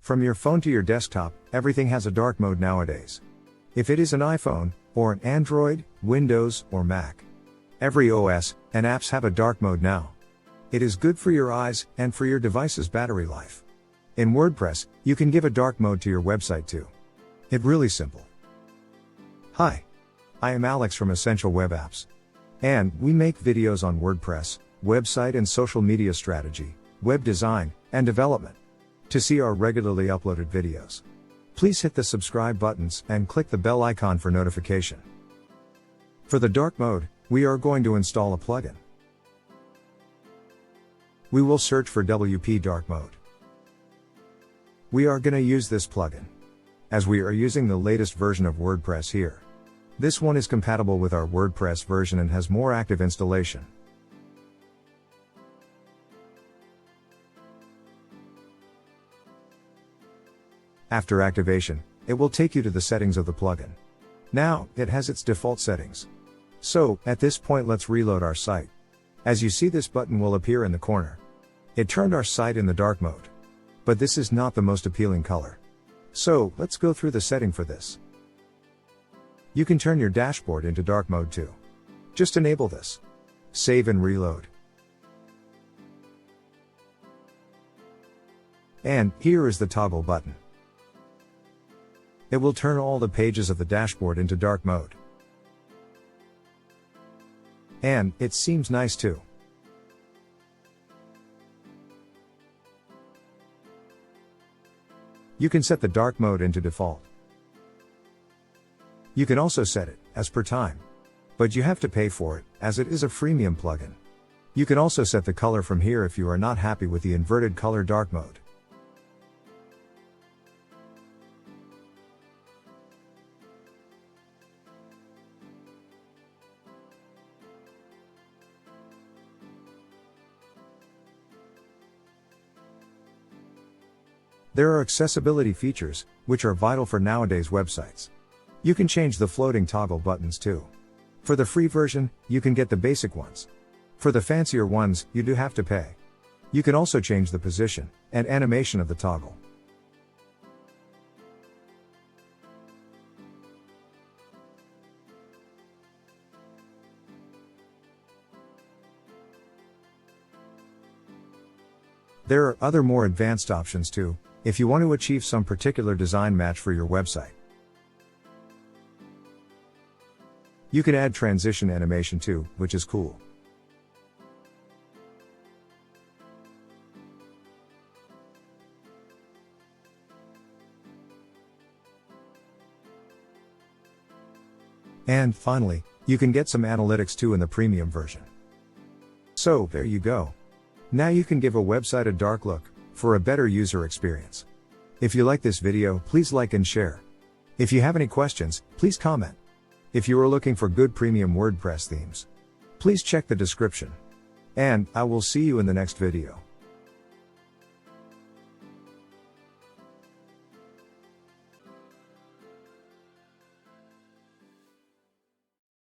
From your phone to your desktop, everything has a dark mode nowadays. If it is an iPhone, or an Android, Windows, or Mac. Every OS and apps have a dark mode now. It is good for your eyes and for your device's battery life. In WordPress, you can give a dark mode to your website too. It's really simple. Hi. I am Alex from Essential Web Apps. And we make videos on WordPress, website and social media strategy, web design, and development. To see our regularly uploaded videos, please hit the subscribe buttons and click the bell icon for notification. For the dark mode, we are going to install a plugin. We will search for WP Dark Mode. We are going to use this plugin, as we are using the latest version of WordPress here. This one is compatible with our WordPress version and has more active installation. After activation, it will take you to the settings of the plugin. Now, it has its default settings. So, at this point let's reload our site. As you see, this button will appear in the corner. It turned our site in the dark mode. But this is not the most appealing color. So, let's go through the setting for this. You can turn your dashboard into dark mode too. Just enable this. Save and reload. And, here is the toggle button. It will turn all the pages of the dashboard into dark mode. And, it seems nice too. You can set the dark mode into default. You can also set it, as per time. But you have to pay for it, as it is a freemium plugin. You can also set the color from here if you are not happy with the inverted color dark mode. There are accessibility features, which are vital for nowadays websites. You can change the floating toggle buttons too. For the free version, you can get the basic ones. For the fancier ones, you do have to pay. You can also change the position and animation of the toggle. There are other more advanced options too, if you want to achieve some particular design match for your website. You can add transition animation too, which is cool. And finally, you can get some analytics too in the premium version. So, there you go. Now you can give a website a dark look, for a better user experience. If you like this video, please like and share. If you have any questions, please comment. If you are looking for good premium WordPress themes, please check the description. And, I will see you in the next video.